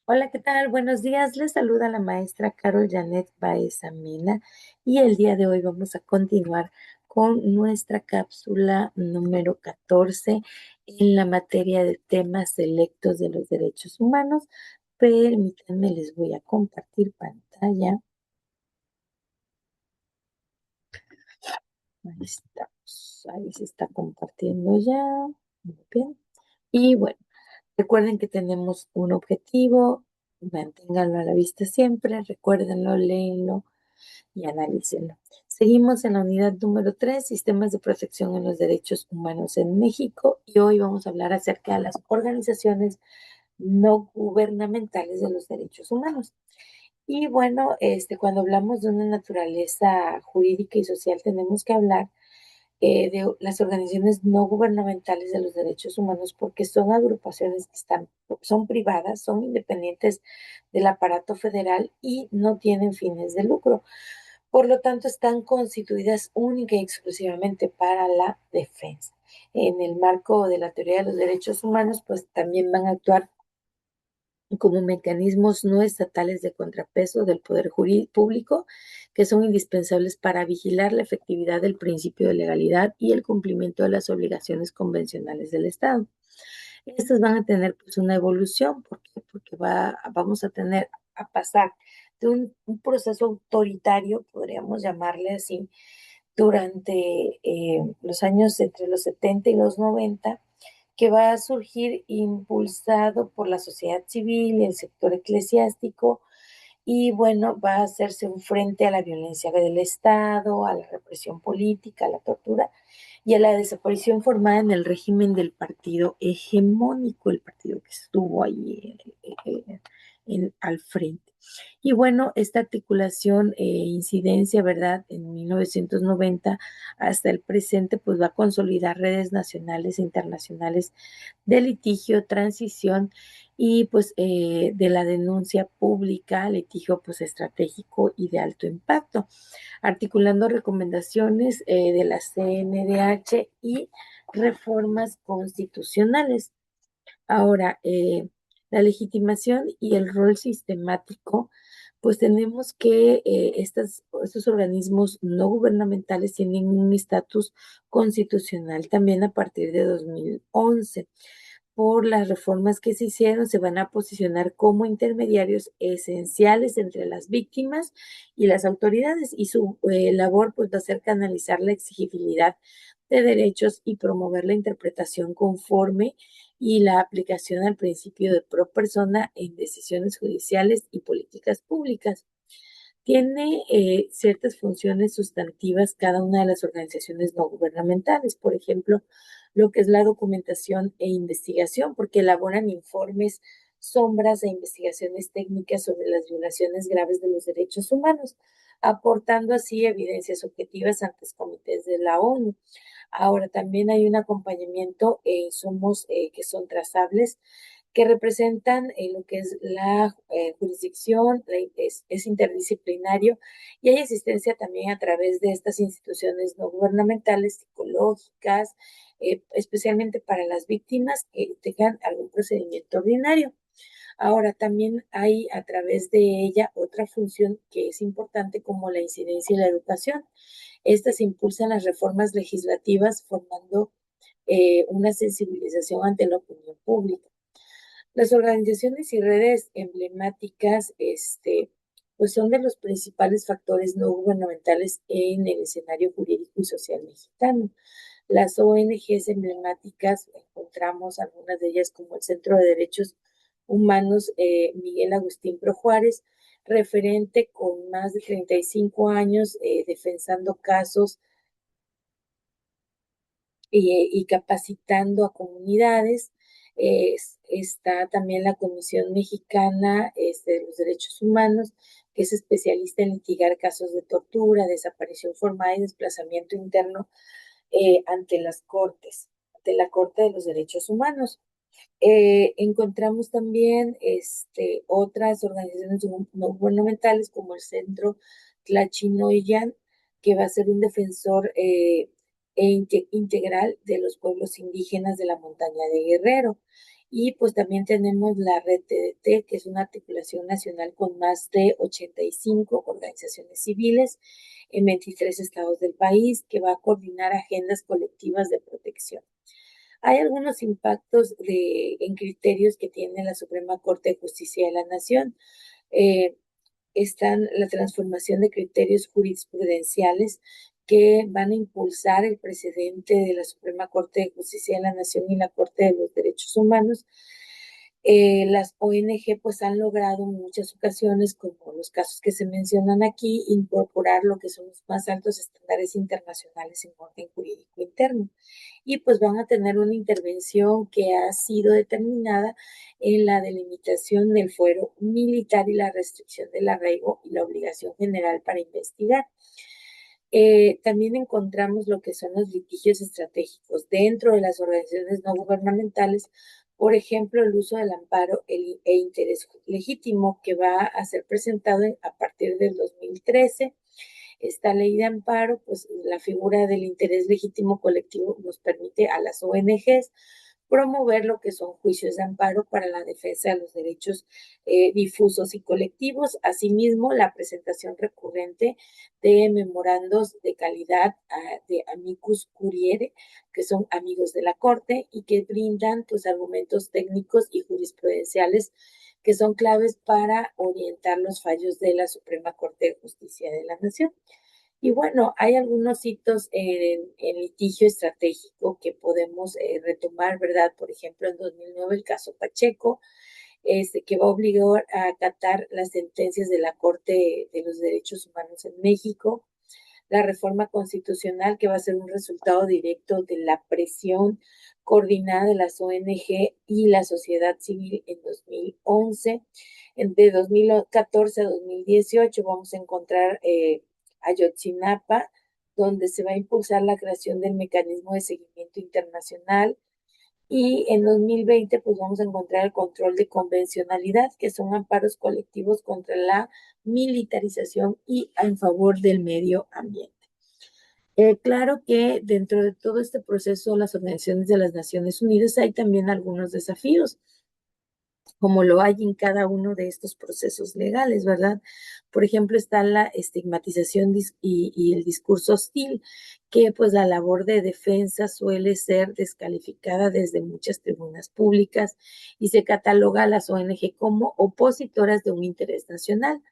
Hola, ¿qué tal? Buenos días. Les saluda la maestra Carol Janet Baez Amena y el día de hoy vamos a continuar con nuestra cápsula número 14 en la materia de temas selectos de los derechos humanos. Permítanme, les voy a compartir pantalla. Ahí estamos. Ahí se está compartiendo ya. Muy bien. Y bueno. Recuerden que tenemos un objetivo, manténganlo a la vista siempre, recuérdenlo, léenlo y analícenlo. Seguimos en la unidad número 3, Sistemas de Protección en los Derechos Humanos en México, y hoy vamos a hablar acerca de las organizaciones no gubernamentales de los derechos humanos. Y bueno, cuando hablamos de una naturaleza jurídica y social, tenemos que hablar de las organizaciones no gubernamentales de los derechos humanos porque son agrupaciones que son privadas, son independientes del aparato federal y no tienen fines de lucro. Por lo tanto, están constituidas única y exclusivamente para la defensa. En el marco de la teoría de los derechos humanos, pues también van a actuar como mecanismos no estatales de contrapeso del poder público que son indispensables para vigilar la efectividad del principio de legalidad y el cumplimiento de las obligaciones convencionales del Estado. Estas van a tener pues una evolución porque vamos a tener a pasar de un proceso autoritario, podríamos llamarle así, durante los años entre los 70 y los 90, que va a surgir impulsado por la sociedad civil y el sector eclesiástico, y bueno, va a hacerse un frente a la violencia del Estado, a la represión política, a la tortura y a la desaparición formada en el régimen del partido hegemónico, el partido que estuvo ahí al frente. Y bueno, esta articulación incidencia, ¿verdad? En 1990 hasta el presente, pues va a consolidar redes nacionales e internacionales de litigio, transición y pues de la denuncia pública, litigio pues estratégico y de alto impacto, articulando recomendaciones de la CNDH y reformas constitucionales. Ahora, la legitimación y el rol sistemático, pues tenemos que estos organismos no gubernamentales tienen un estatus constitucional también a partir de 2011. Por las reformas que se hicieron, se van a posicionar como intermediarios esenciales entre las víctimas y las autoridades, y su labor pues va a ser canalizar la exigibilidad de derechos y promover la interpretación conforme y la aplicación al principio de pro persona en decisiones judiciales y políticas públicas. Tiene ciertas funciones sustantivas cada una de las organizaciones no gubernamentales, por ejemplo, lo que es la documentación e investigación, porque elaboran informes, sombras e investigaciones técnicas sobre las violaciones graves de los derechos humanos, aportando así evidencias objetivas ante comités de la ONU. Ahora, también hay un acompañamiento e insumos que son trazables, que representan lo que es la jurisdicción, es interdisciplinario y hay asistencia también a través de estas instituciones no gubernamentales, psicológicas, especialmente para las víctimas que tengan algún procedimiento ordinario. Ahora, también hay a través de ella otra función que es importante como la incidencia y la educación. Estas impulsan las reformas legislativas formando una sensibilización ante la opinión pública. Las organizaciones y redes emblemáticas, pues son de los principales factores no gubernamentales en el escenario jurídico y social mexicano. Las ONGs emblemáticas, encontramos algunas de ellas como el Centro de Derechos Humanos Miguel Agustín Pro Juárez, referente con más de 35 años defensando casos y capacitando a comunidades. Está también la Comisión Mexicana de los Derechos Humanos, que es especialista en litigar casos de tortura, desaparición forzada y desplazamiento interno ante las cortes, ante la Corte de los Derechos Humanos. Encontramos también otras organizaciones no gubernamentales como el Centro Tlachinoyan, que va a ser un defensor integral de los pueblos indígenas de la montaña de Guerrero. Y pues también tenemos la red TDT, que es una articulación nacional con más de 85 organizaciones civiles en 23 estados del país, que va a coordinar agendas colectivas de protección. Hay algunos impactos en criterios que tiene la Suprema Corte de Justicia de la Nación. Eh, Están la transformación de criterios jurisprudenciales que van a impulsar el precedente de la Suprema Corte de Justicia de la Nación y la Corte de los Derechos Humanos. Las ONG pues han logrado en muchas ocasiones, como los casos que se mencionan aquí, incorporar lo que son los más altos estándares internacionales en orden jurídico interno. Y pues van a tener una intervención que ha sido determinada en la delimitación del fuero militar y la restricción del arraigo y la obligación general para investigar. También encontramos lo que son los litigios estratégicos dentro de las organizaciones no gubernamentales, por ejemplo, el uso del amparo e interés legítimo que va a ser presentado a partir del 2013. Esta ley de amparo, pues la figura del interés legítimo colectivo nos permite a las ONGs promover lo que son juicios de amparo para la defensa de los derechos difusos y colectivos. Asimismo, la presentación recurrente de memorandos de calidad de amicus curiae, que son amigos de la Corte y que brindan pues argumentos técnicos y jurisprudenciales que son claves para orientar los fallos de la Suprema Corte de Justicia de la Nación. Y bueno, hay algunos hitos en litigio estratégico que podemos retomar, ¿verdad? Por ejemplo, en 2009 el caso Pacheco, que va a obligar a acatar las sentencias de la Corte de los Derechos Humanos en México, la reforma constitucional que va a ser un resultado directo de la presión coordinada de las ONG y la sociedad civil en 2011. De 2014 a 2018 vamos a encontrar Ayotzinapa, donde se va a impulsar la creación del mecanismo de seguimiento internacional. Y en 2020, pues vamos a encontrar el control de convencionalidad, que son amparos colectivos contra la militarización y en favor del medio ambiente. Claro que dentro de todo este proceso, las organizaciones de las Naciones Unidas hay también algunos desafíos, como lo hay en cada uno de estos procesos legales, ¿verdad? Por ejemplo, está la estigmatización y el discurso hostil, que pues la labor de defensa suele ser descalificada desde muchas tribunas públicas y se cataloga a las ONG como opositoras de un interés nacional.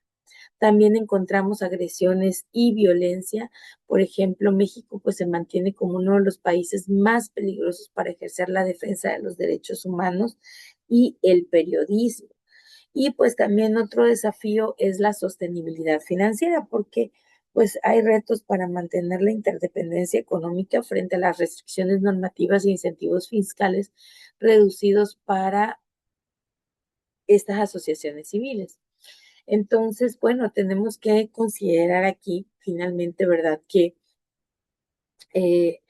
También encontramos agresiones y violencia. Por ejemplo, México pues se mantiene como uno de los países más peligrosos para ejercer la defensa de los derechos humanos y el periodismo. Y pues también otro desafío es la sostenibilidad financiera, porque pues hay retos para mantener la interdependencia económica frente a las restricciones normativas e incentivos fiscales reducidos para estas asociaciones civiles. Entonces, bueno, tenemos que considerar aquí finalmente, ¿verdad? Que eh,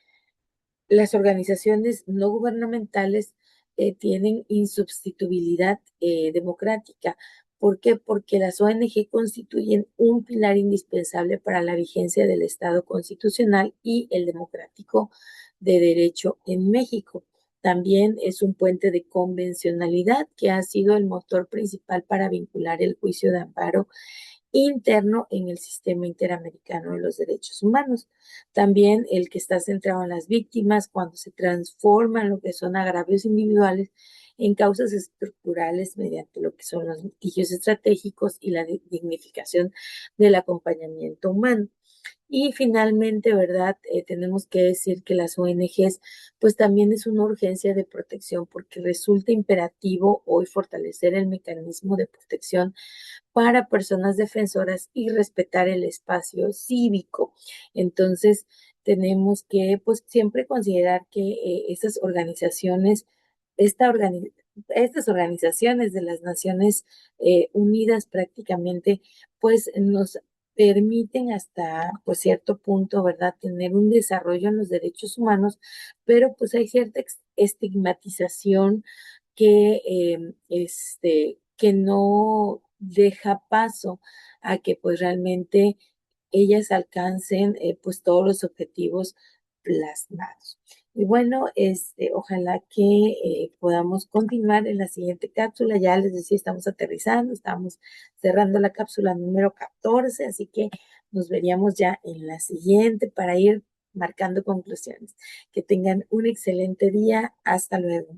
las organizaciones no gubernamentales tienen insubstituibilidad democrática. ¿Por qué? Porque las ONG constituyen un pilar indispensable para la vigencia del Estado constitucional y el democrático de derecho en México. También es un puente de convencionalidad que ha sido el motor principal para vincular el juicio de amparo interno en el sistema interamericano de los derechos humanos. También el que está centrado en las víctimas cuando se transforman lo que son agravios individuales en causas estructurales mediante lo que son los litigios estratégicos y la dignificación del acompañamiento humano. Y finalmente, ¿verdad? Tenemos que decir que las ONGs, pues también es una urgencia de protección porque resulta imperativo hoy fortalecer el mecanismo de protección para personas defensoras y respetar el espacio cívico. Entonces, tenemos que, pues, siempre considerar que estas organizaciones, esta organi estas organizaciones de las Naciones Unidas prácticamente, pues, nos permiten hasta pues cierto punto, ¿verdad?, tener un desarrollo en los derechos humanos, pero pues hay cierta estigmatización que no deja paso a que pues realmente ellas alcancen pues todos los objetivos plasmados. Y bueno, ojalá que podamos continuar en la siguiente cápsula. Ya les decía, estamos aterrizando, estamos cerrando la cápsula número 14, así que nos veríamos ya en la siguiente para ir marcando conclusiones. Que tengan un excelente día. Hasta luego.